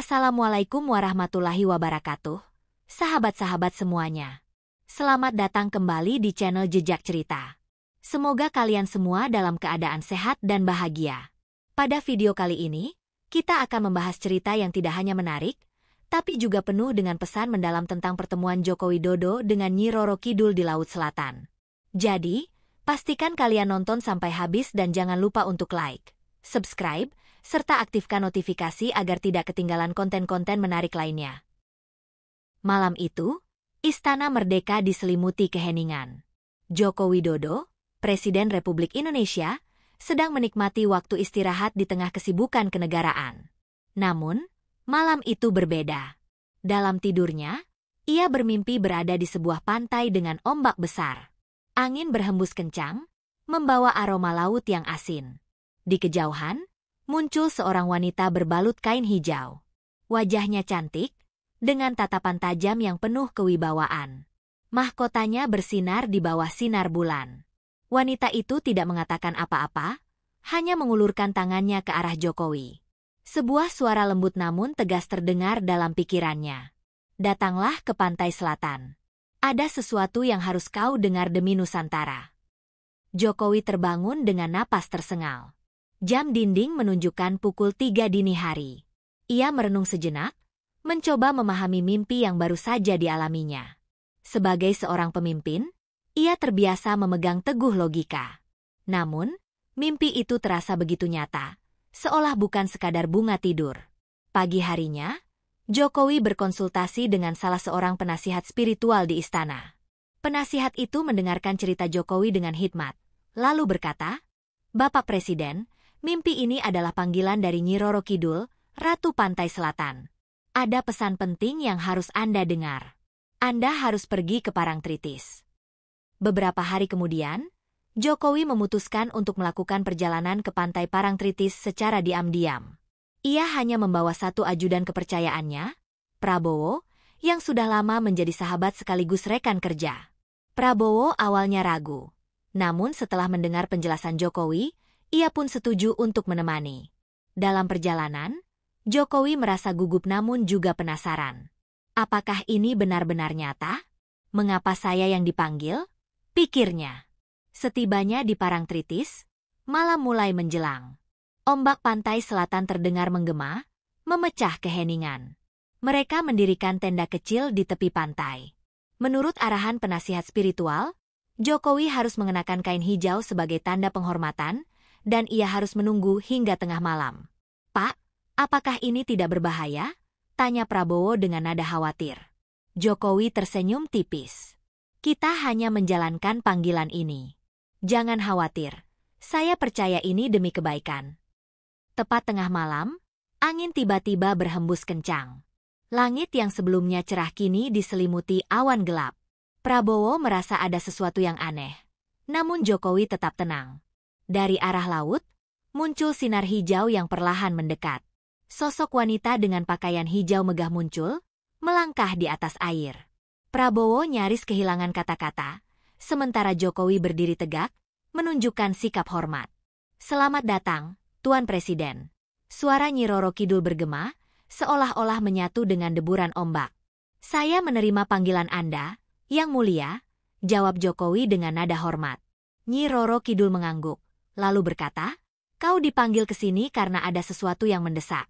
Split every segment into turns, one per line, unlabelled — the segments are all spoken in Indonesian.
Assalamualaikum warahmatullahi wabarakatuh, sahabat-sahabat semuanya. Selamat datang kembali di channel Jejak Cerita. Semoga kalian semua dalam keadaan sehat dan bahagia. Pada video kali ini, kita akan membahas cerita yang tidak hanya menarik, tapi juga penuh dengan pesan mendalam tentang pertemuan Joko Widodo dengan Nyi Roro Kidul di Laut Selatan. Jadi, pastikan kalian nonton sampai habis dan jangan lupa untuk like, subscribe, serta aktifkan notifikasi agar tidak ketinggalan konten-konten menarik lainnya. Malam itu, Istana Merdeka diselimuti keheningan. Joko Widodo, Presiden Republik Indonesia, sedang menikmati waktu istirahat di tengah kesibukan kenegaraan. Namun, malam itu berbeda. Dalam tidurnya, ia bermimpi berada di sebuah pantai dengan ombak besar. Angin berhembus kencang, membawa aroma laut yang asin. Di kejauhan, muncul seorang wanita berbalut kain hijau. Wajahnya cantik, dengan tatapan tajam yang penuh kewibawaan. Mahkotanya bersinar di bawah sinar bulan. Wanita itu tidak mengatakan apa-apa, hanya mengulurkan tangannya ke arah Jokowi. Sebuah suara lembut namun tegas terdengar dalam pikirannya. Datanglah ke pantai selatan. Ada sesuatu yang harus kau dengar demi Nusantara. Jokowi terbangun dengan napas tersengal. Jam dinding menunjukkan pukul 3 dini hari. Ia merenung sejenak, mencoba memahami mimpi yang baru saja dialaminya. Sebagai seorang pemimpin, ia terbiasa memegang teguh logika. Namun, mimpi itu terasa begitu nyata, seolah bukan sekadar bunga tidur. Pagi harinya, Jokowi berkonsultasi dengan salah seorang penasihat spiritual di istana. Penasihat itu mendengarkan cerita Jokowi dengan hikmat, lalu berkata, "Bapak Presiden, mimpi ini adalah panggilan dari Nyi Roro Kidul, Ratu Pantai Selatan. Ada pesan penting yang harus Anda dengar. Anda harus pergi ke Parangtritis." Beberapa hari kemudian, Jokowi memutuskan untuk melakukan perjalanan ke pantai Parangtritis secara diam-diam. Ia hanya membawa satu ajudan kepercayaannya, Prabowo, yang sudah lama menjadi sahabat sekaligus rekan kerja. Prabowo awalnya ragu, namun setelah mendengar penjelasan Jokowi, ia pun setuju untuk menemani. Dalam perjalanan, Jokowi merasa gugup namun juga penasaran. Apakah ini benar-benar nyata? Mengapa saya yang dipanggil? Pikirnya. Setibanya di Parangtritis, malam mulai menjelang. Ombak pantai selatan terdengar menggema, memecah keheningan. Mereka mendirikan tenda kecil di tepi pantai. Menurut arahan penasihat spiritual, Jokowi harus mengenakan kain hijau sebagai tanda penghormatan, dan ia harus menunggu hingga tengah malam. "Pak, apakah ini tidak berbahaya?" tanya Prabowo dengan nada khawatir. Jokowi tersenyum tipis. "Kita hanya menjalankan panggilan ini. Jangan khawatir, saya percaya ini demi kebaikan." Tepat tengah malam, angin tiba-tiba berhembus kencang. Langit yang sebelumnya cerah kini diselimuti awan gelap. Prabowo merasa ada sesuatu yang aneh. Namun Jokowi tetap tenang. Dari arah laut, muncul sinar hijau yang perlahan mendekat. Sosok wanita dengan pakaian hijau megah muncul, melangkah di atas air. Prabowo nyaris kehilangan kata-kata, sementara Jokowi berdiri tegak, menunjukkan sikap hormat. "Selamat datang, Tuan Presiden." Suara Nyi Roro Kidul bergema, seolah-olah menyatu dengan deburan ombak. "Saya menerima panggilan Anda, Yang Mulia," jawab Jokowi dengan nada hormat. Nyi Roro Kidul mengangguk, lalu berkata, "Kau dipanggil ke sini karena ada sesuatu yang mendesak.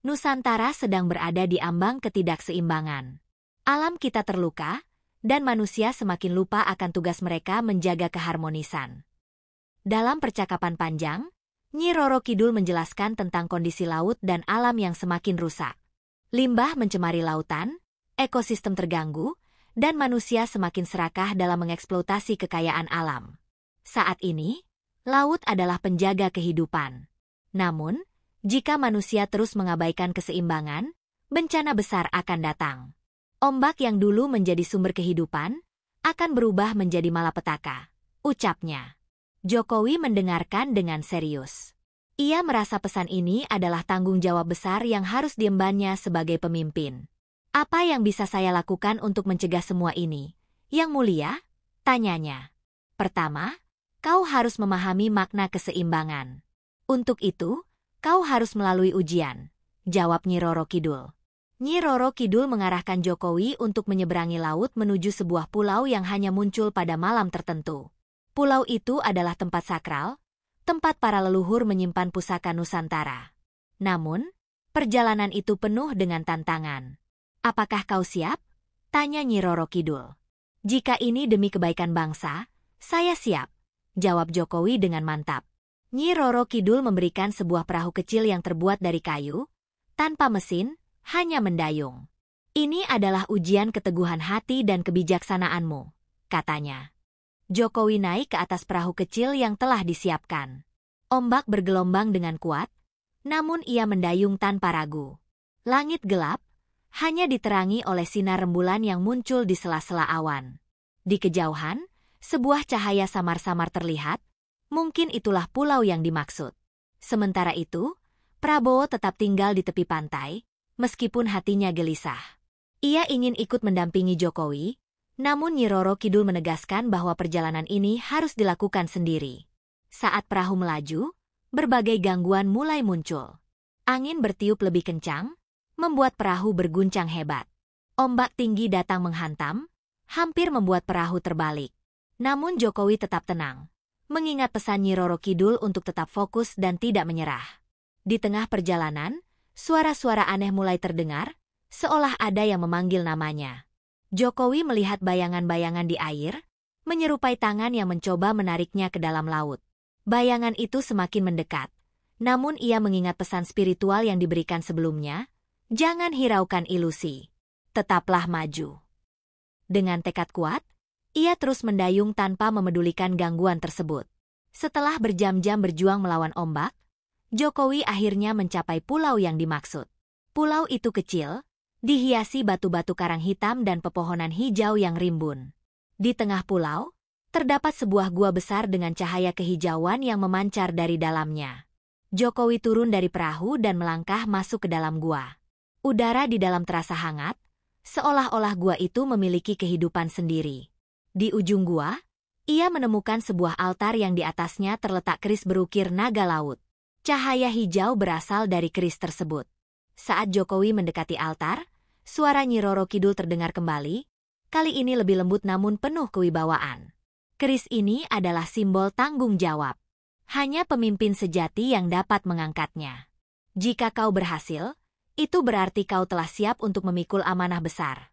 Nusantara sedang berada di ambang ketidakseimbangan. Alam kita terluka, dan manusia semakin lupa akan tugas mereka menjaga keharmonisan." Dalam percakapan panjang, Nyi Roro Kidul menjelaskan tentang kondisi laut dan alam yang semakin rusak. Limbah mencemari lautan, ekosistem terganggu, dan manusia semakin serakah dalam mengeksploitasi kekayaan alam. Saat ini, laut adalah penjaga kehidupan. Namun, jika manusia terus mengabaikan keseimbangan, bencana besar akan datang. Ombak yang dulu menjadi sumber kehidupan, akan berubah menjadi malapetaka, ucapnya. Jokowi mendengarkan dengan serius. Ia merasa pesan ini adalah tanggung jawab besar yang harus diembannya sebagai pemimpin. "Apa yang bisa saya lakukan untuk mencegah semua ini, Yang Mulia?" tanyanya. "Pertama, kau harus memahami makna keseimbangan. Untuk itu, kau harus melalui ujian, jawab Nyi Roro Kidul. Nyi Roro Kidul mengarahkan Jokowi untuk menyeberangi laut menuju sebuah pulau yang hanya muncul pada malam tertentu. Pulau itu adalah tempat sakral, tempat para leluhur menyimpan pusaka Nusantara. Namun, perjalanan itu penuh dengan tantangan. "Apakah kau siap?" tanya Nyi Roro Kidul. "Jika ini demi kebaikan bangsa, saya siap," jawab Jokowi dengan mantap. Nyi Roro Kidul memberikan sebuah perahu kecil yang terbuat dari kayu, tanpa mesin, hanya mendayung. "Ini adalah ujian keteguhan hati dan kebijaksanaanmu," katanya. Jokowi naik ke atas perahu kecil yang telah disiapkan. Ombak bergelombang dengan kuat, namun ia mendayung tanpa ragu. Langit gelap, hanya diterangi oleh sinar rembulan yang muncul di sela-sela awan. Di kejauhan, sebuah cahaya samar-samar terlihat, mungkin itulah pulau yang dimaksud. Sementara itu, Prabowo tetap tinggal di tepi pantai, meskipun hatinya gelisah. Ia ingin ikut mendampingi Jokowi, namun Nyi Roro Kidul menegaskan bahwa perjalanan ini harus dilakukan sendiri. Saat perahu melaju, berbagai gangguan mulai muncul. Angin bertiup lebih kencang, membuat perahu berguncang hebat. Ombak tinggi datang menghantam, hampir membuat perahu terbalik. Namun Jokowi tetap tenang, mengingat pesan Nyi Roro Kidul untuk tetap fokus dan tidak menyerah. Di tengah perjalanan, suara-suara aneh mulai terdengar, seolah ada yang memanggil namanya. Jokowi melihat bayangan-bayangan di air, menyerupai tangan yang mencoba menariknya ke dalam laut. Bayangan itu semakin mendekat, namun ia mengingat pesan spiritual yang diberikan sebelumnya, "Jangan hiraukan ilusi, tetaplah maju." Dengan tekad kuat, ia terus mendayung tanpa memedulikan gangguan tersebut. Setelah berjam-jam berjuang melawan ombak, Jokowi akhirnya mencapai pulau yang dimaksud. Pulau itu kecil, dihiasi batu-batu karang hitam dan pepohonan hijau yang rimbun. Di tengah pulau, terdapat sebuah gua besar dengan cahaya kehijauan yang memancar dari dalamnya. Jokowi turun dari perahu dan melangkah masuk ke dalam gua. Udara di dalam terasa hangat, seolah-olah gua itu memiliki kehidupan sendiri. Di ujung gua, ia menemukan sebuah altar yang di atasnya terletak keris berukir naga laut. Cahaya hijau berasal dari keris tersebut. Saat Jokowi mendekati altar, suara Nyi Roro Kidul terdengar kembali, kali ini lebih lembut namun penuh kewibawaan. "Keris ini adalah simbol tanggung jawab. Hanya pemimpin sejati yang dapat mengangkatnya. Jika kau berhasil, itu berarti kau telah siap untuk memikul amanah besar."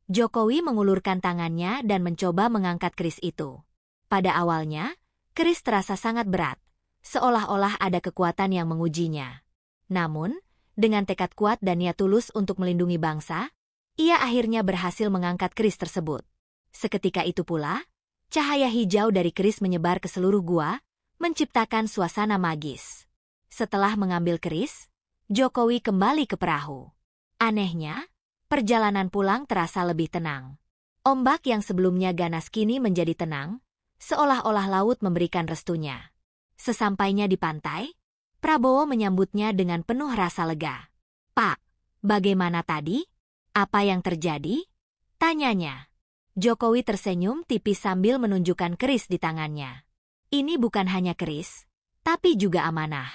Jokowi mengulurkan tangannya dan mencoba mengangkat keris itu. Pada awalnya, keris terasa sangat berat, seolah-olah ada kekuatan yang mengujinya. Namun, dengan tekad kuat dan niat tulus untuk melindungi bangsa, ia akhirnya berhasil mengangkat keris tersebut. Seketika itu pula, cahaya hijau dari keris menyebar ke seluruh gua, menciptakan suasana magis. Setelah mengambil keris, Jokowi kembali ke perahu. Anehnya, perjalanan pulang terasa lebih tenang. Ombak yang sebelumnya ganas kini menjadi tenang, seolah-olah laut memberikan restunya. Sesampainya di pantai, Prabowo menyambutnya dengan penuh rasa lega. "Pak, bagaimana tadi? Apa yang terjadi?" tanyanya. Jokowi tersenyum tipis sambil menunjukkan keris di tangannya. "Ini bukan hanya keris, tapi juga amanah.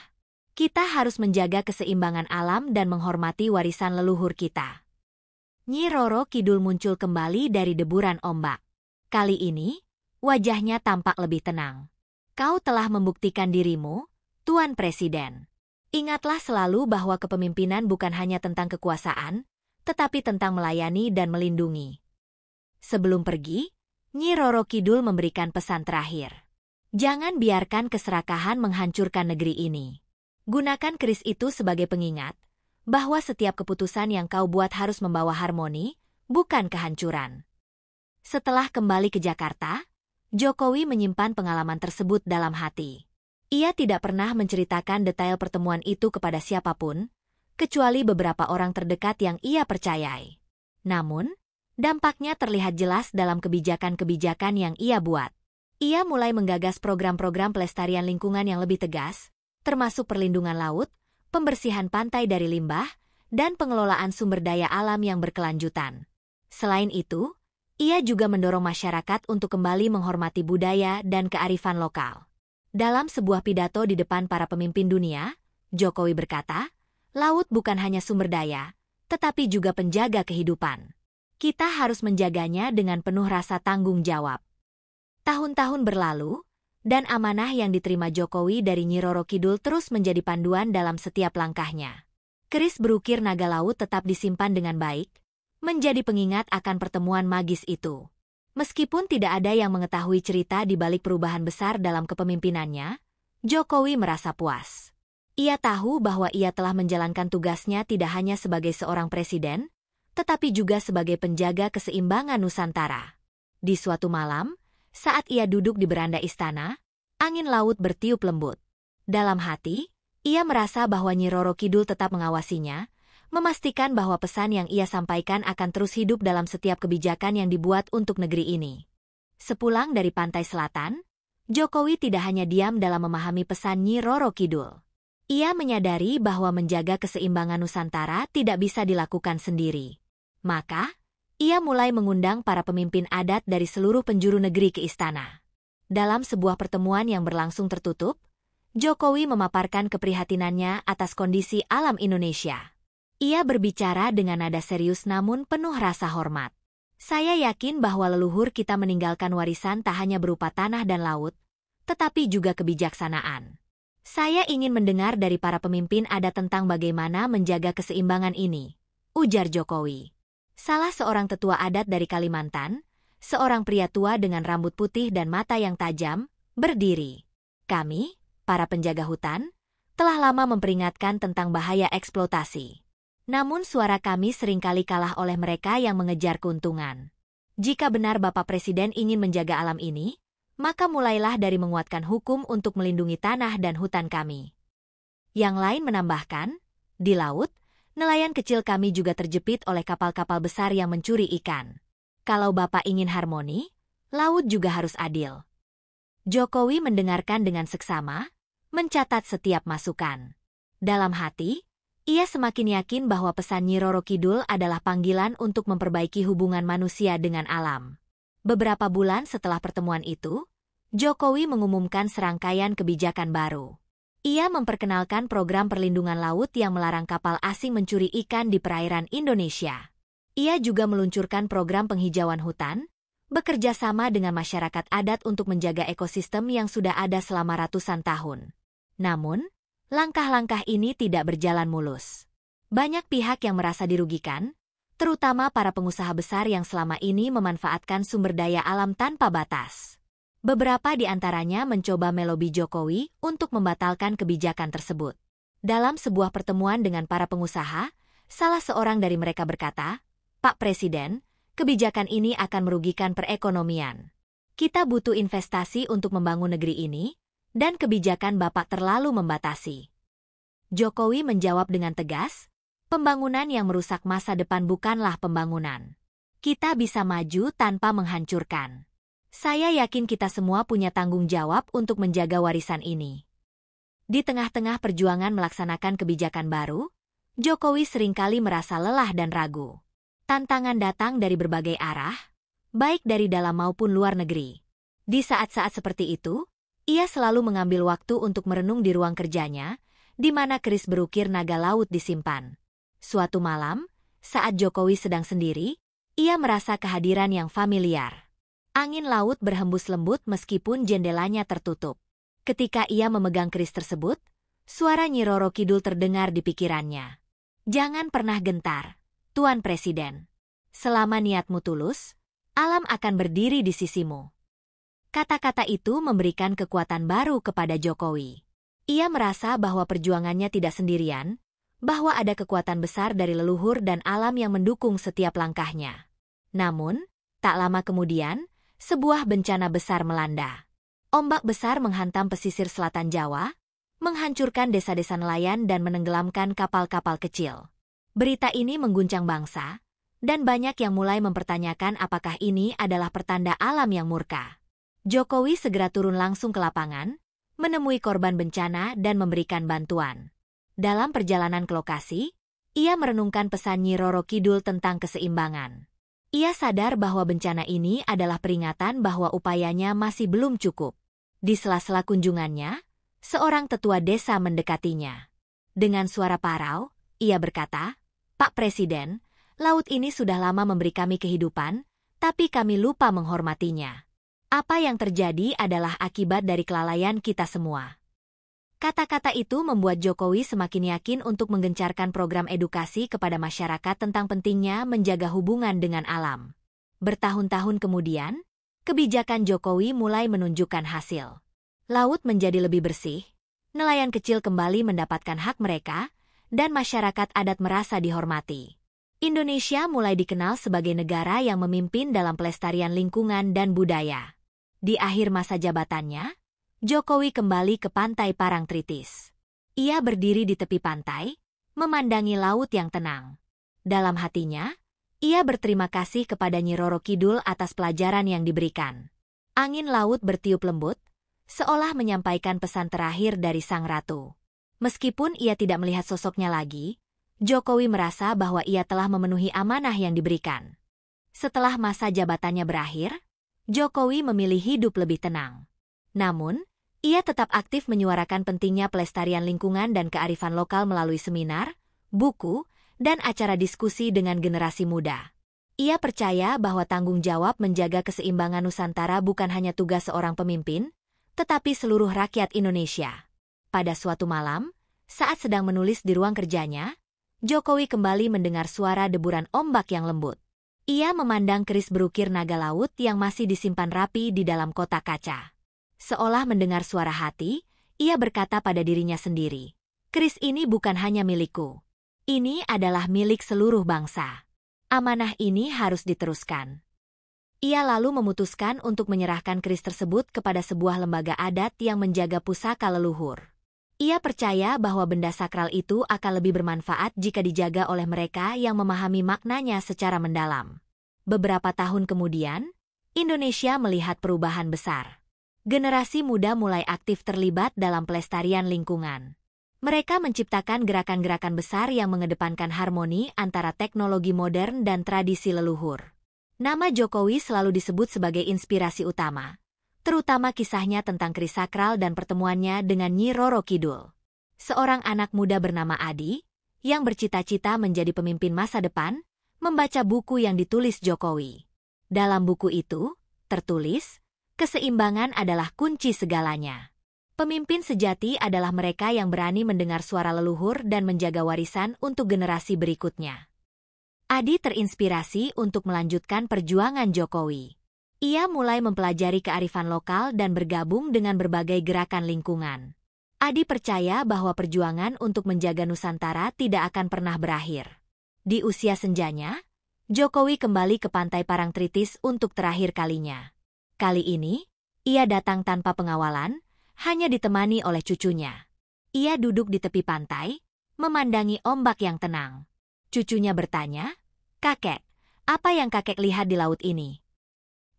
Kita harus menjaga keseimbangan alam dan menghormati warisan leluhur kita." Nyi Roro Kidul muncul kembali dari deburan ombak. Kali ini, wajahnya tampak lebih tenang. "Kau telah membuktikan dirimu, Tuan Presiden. Ingatlah selalu bahwa kepemimpinan bukan hanya tentang kekuasaan, tetapi tentang melayani dan melindungi." Sebelum pergi, Nyi Roro Kidul memberikan pesan terakhir. "Jangan biarkan keserakahan menghancurkan negeri ini. Gunakan keris itu sebagai pengingat, bahwa setiap keputusan yang kau buat harus membawa harmoni, bukan kehancuran." Setelah kembali ke Jakarta, Jokowi menyimpan pengalaman tersebut dalam hati. Ia tidak pernah menceritakan detail pertemuan itu kepada siapapun, kecuali beberapa orang terdekat yang ia percayai. Namun, dampaknya terlihat jelas dalam kebijakan-kebijakan yang ia buat. Ia mulai menggagas program-program pelestarian lingkungan yang lebih tegas, termasuk perlindungan laut, pembersihan pantai dari limbah, dan pengelolaan sumber daya alam yang berkelanjutan. Selain itu, ia juga mendorong masyarakat untuk kembali menghormati budaya dan kearifan lokal. Dalam sebuah pidato di depan para pemimpin dunia, Jokowi berkata, laut bukan hanya sumber daya, tetapi juga penjaga kehidupan. Kita harus menjaganya dengan penuh rasa tanggung jawab. Tahun-tahun berlalu, dan amanah yang diterima Jokowi dari Nyi Roro Kidul terus menjadi panduan dalam setiap langkahnya. Keris berukir naga laut tetap disimpan dengan baik, menjadi pengingat akan pertemuan magis itu. Meskipun tidak ada yang mengetahui cerita di balik perubahan besar dalam kepemimpinannya, Jokowi merasa puas. Ia tahu bahwa ia telah menjalankan tugasnya tidak hanya sebagai seorang presiden, tetapi juga sebagai penjaga keseimbangan Nusantara. Di suatu malam, saat ia duduk di beranda istana, angin laut bertiup lembut. Dalam hati, ia merasa bahwa Nyi Roro Kidul tetap mengawasinya, memastikan bahwa pesan yang ia sampaikan akan terus hidup dalam setiap kebijakan yang dibuat untuk negeri ini. Sepulang dari pantai selatan, Jokowi tidak hanya diam dalam memahami pesan Nyi Roro Kidul. Ia menyadari bahwa menjaga keseimbangan Nusantara tidak bisa dilakukan sendiri. Maka, ia mulai mengundang para pemimpin adat dari seluruh penjuru negeri ke istana. Dalam sebuah pertemuan yang berlangsung tertutup, Jokowi memaparkan keprihatinannya atas kondisi alam Indonesia. Ia berbicara dengan nada serius namun penuh rasa hormat. Saya yakin bahwa leluhur kita meninggalkan warisan tak hanya berupa tanah dan laut, tetapi juga kebijaksanaan. Saya ingin mendengar dari para pemimpin adat tentang bagaimana menjaga keseimbangan ini, ujar Jokowi. Salah seorang tetua adat dari Kalimantan, seorang pria tua dengan rambut putih dan mata yang tajam, berdiri. Kami, para penjaga hutan, telah lama memperingatkan tentang bahaya eksploitasi. Namun suara kami seringkali kalah oleh mereka yang mengejar keuntungan. Jika benar Bapak Presiden ingin menjaga alam ini, maka mulailah dari menguatkan hukum untuk melindungi tanah dan hutan kami. Yang lain menambahkan, di laut, nelayan kecil kami juga terjepit oleh kapal-kapal besar yang mencuri ikan. Kalau Bapak ingin harmoni, laut juga harus adil. Jokowi mendengarkan dengan seksama, mencatat setiap masukan. Dalam hati, ia semakin yakin bahwa pesan Nyi Roro Kidul adalah panggilan untuk memperbaiki hubungan manusia dengan alam. Beberapa bulan setelah pertemuan itu, Jokowi mengumumkan serangkaian kebijakan baru. Ia memperkenalkan program perlindungan laut yang melarang kapal asing mencuri ikan di perairan Indonesia. Ia juga meluncurkan program penghijauan hutan, bekerja sama dengan masyarakat adat untuk menjaga ekosistem yang sudah ada selama ratusan tahun. Namun, langkah-langkah ini tidak berjalan mulus. Banyak pihak yang merasa dirugikan, terutama para pengusaha besar yang selama ini memanfaatkan sumber daya alam tanpa batas. Beberapa di antaranya mencoba melobi Jokowi untuk membatalkan kebijakan tersebut. Dalam sebuah pertemuan dengan para pengusaha, salah seorang dari mereka berkata, "Pak Presiden, kebijakan ini akan merugikan perekonomian. Kita butuh investasi untuk membangun negeri ini, dan kebijakan Bapak terlalu membatasi." Jokowi menjawab dengan tegas, "Pembangunan yang merusak masa depan bukanlah pembangunan. Kita bisa maju tanpa menghancurkan. Saya yakin kita semua punya tanggung jawab untuk menjaga warisan ini." Di tengah-tengah perjuangan melaksanakan kebijakan baru, Jokowi seringkali merasa lelah dan ragu. Tantangan datang dari berbagai arah, baik dari dalam maupun luar negeri. Di saat-saat seperti itu, ia selalu mengambil waktu untuk merenung di ruang kerjanya, di mana keris berukir naga laut disimpan. Suatu malam, saat Jokowi sedang sendiri, ia merasa kehadiran yang familiar. Angin laut berhembus lembut meskipun jendelanya tertutup. Ketika ia memegang keris tersebut, suara Nyi Roro Kidul terdengar di pikirannya. "Jangan pernah gentar, Tuan Presiden. Selama niatmu tulus, alam akan berdiri di sisimu." Kata-kata itu memberikan kekuatan baru kepada Jokowi. Ia merasa bahwa perjuangannya tidak sendirian, bahwa ada kekuatan besar dari leluhur dan alam yang mendukung setiap langkahnya. Namun, tak lama kemudian, sebuah bencana besar melanda. Ombak besar menghantam pesisir selatan Jawa, menghancurkan desa-desa nelayan dan menenggelamkan kapal-kapal kecil. Berita ini mengguncang bangsa, dan banyak yang mulai mempertanyakan apakah ini adalah pertanda alam yang murka. Jokowi segera turun langsung ke lapangan, menemui korban bencana dan memberikan bantuan. Dalam perjalanan ke lokasi, ia merenungkan pesan Nyi Roro Kidul tentang keseimbangan. Ia sadar bahwa bencana ini adalah peringatan bahwa upayanya masih belum cukup. Di sela-sela kunjungannya, seorang tetua desa mendekatinya. Dengan suara parau, Ia berkata, "Pak Presiden, laut ini sudah lama memberi kami kehidupan, tapi kami lupa menghormatinya. Apa yang terjadi adalah akibat dari kelalaian kita semua." Kata-kata itu membuat Jokowi semakin yakin untuk menggencarkan program edukasi kepada masyarakat tentang pentingnya menjaga hubungan dengan alam. Bertahun-tahun kemudian, kebijakan Jokowi mulai menunjukkan hasil. Laut menjadi lebih bersih, nelayan kecil kembali mendapatkan hak mereka, dan masyarakat adat merasa dihormati. Indonesia mulai dikenal sebagai negara yang memimpin dalam pelestarian lingkungan dan budaya. Di akhir masa jabatannya, Jokowi kembali ke pantai Parangtritis. Ia berdiri di tepi pantai, memandangi laut yang tenang. Dalam hatinya, ia berterima kasih kepada Nyi Roro Kidul atas pelajaran yang diberikan. Angin laut bertiup lembut, seolah menyampaikan pesan terakhir dari sang ratu. Meskipun ia tidak melihat sosoknya lagi, Jokowi merasa bahwa ia telah memenuhi amanah yang diberikan. Setelah masa jabatannya berakhir, Jokowi memilih hidup lebih tenang. Namun, ia tetap aktif menyuarakan pentingnya pelestarian lingkungan dan kearifan lokal melalui seminar, buku, dan acara diskusi dengan generasi muda. Ia percaya bahwa tanggung jawab menjaga keseimbangan Nusantara bukan hanya tugas seorang pemimpin, tetapi seluruh rakyat Indonesia. Pada suatu malam, saat sedang menulis di ruang kerjanya, Jokowi kembali mendengar suara deburan ombak yang lembut. Ia memandang keris berukir naga laut yang masih disimpan rapi di dalam kotak kaca. Seolah mendengar suara hati, ia berkata pada dirinya sendiri, "Keris ini bukan hanya milikku. Ini adalah milik seluruh bangsa. Amanah ini harus diteruskan." Ia lalu memutuskan untuk menyerahkan keris tersebut kepada sebuah lembaga adat yang menjaga pusaka leluhur. Ia percaya bahwa benda sakral itu akan lebih bermanfaat jika dijaga oleh mereka yang memahami maknanya secara mendalam. Beberapa tahun kemudian, Indonesia melihat perubahan besar. Generasi muda mulai aktif terlibat dalam pelestarian lingkungan. Mereka menciptakan gerakan-gerakan besar yang mengedepankan harmoni antara teknologi modern dan tradisi leluhur. Nama Jokowi selalu disebut sebagai inspirasi utama, terutama kisahnya tentang keris sakral dan pertemuannya dengan Nyi Roro Kidul. Seorang anak muda bernama Adi, yang bercita-cita menjadi pemimpin masa depan, membaca buku yang ditulis Jokowi. Dalam buku itu, tertulis, "Keseimbangan adalah kunci segalanya." Pemimpin sejati adalah mereka yang berani mendengar suara leluhur dan menjaga warisan untuk generasi berikutnya. Adi terinspirasi untuk melanjutkan perjuangan Jokowi. Ia mulai mempelajari kearifan lokal dan bergabung dengan berbagai gerakan lingkungan. Adi percaya bahwa perjuangan untuk menjaga Nusantara tidak akan pernah berakhir. Di usia senjanya, Jokowi kembali ke pantai Parangtritis untuk terakhir kalinya. Kali ini, ia datang tanpa pengawalan, hanya ditemani oleh cucunya. Ia duduk di tepi pantai, memandangi ombak yang tenang. Cucunya bertanya, "Kakek, apa yang kakek lihat di laut ini?"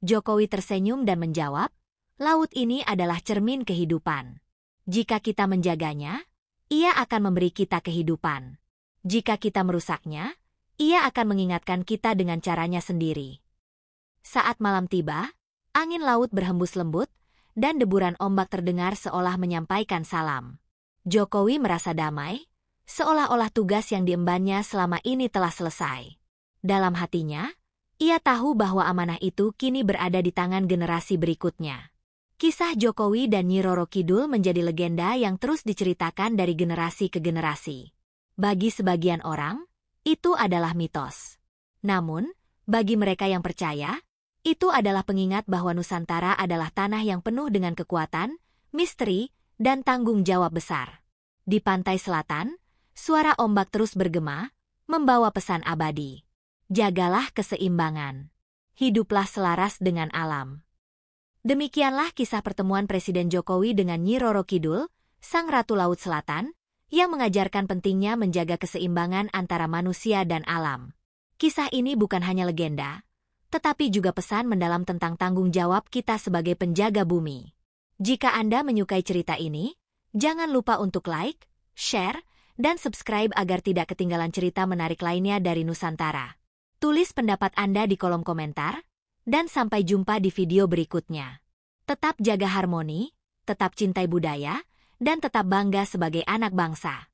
Jokowi tersenyum dan menjawab, "Laut ini adalah cermin kehidupan. Jika kita menjaganya, ia akan memberi kita kehidupan. Jika kita merusaknya, ia akan mengingatkan kita dengan caranya sendiri." Saat malam tiba, angin laut berhembus lembut, dan deburan ombak terdengar seolah menyampaikan salam. Jokowi merasa damai, seolah-olah tugas yang diembannya selama ini telah selesai. Dalam hatinya, ia tahu bahwa amanah itu kini berada di tangan generasi berikutnya. Kisah Jokowi dan Nyi Roro Kidul menjadi legenda yang terus diceritakan dari generasi ke generasi. Bagi sebagian orang, itu adalah mitos. Namun, bagi mereka yang percaya, itu adalah pengingat bahwa Nusantara adalah tanah yang penuh dengan kekuatan, misteri, dan tanggung jawab besar. Di pantai selatan, suara ombak terus bergema, membawa pesan abadi. Jagalah keseimbangan. Hiduplah selaras dengan alam. Demikianlah kisah pertemuan Presiden Jokowi dengan Nyi Roro Kidul, Sang Ratu Laut Selatan, yang mengajarkan pentingnya menjaga keseimbangan antara manusia dan alam. Kisah ini bukan hanya legenda, tetapi juga pesan mendalam tentang tanggung jawab kita sebagai penjaga bumi. Jika Anda menyukai cerita ini, jangan lupa untuk like, share, dan subscribe agar tidak ketinggalan cerita menarik lainnya dari Nusantara. Tulis pendapat Anda di kolom komentar, dan sampai jumpa di video berikutnya. Tetap jaga harmoni, tetap cintai budaya, dan tetap bangga sebagai anak bangsa.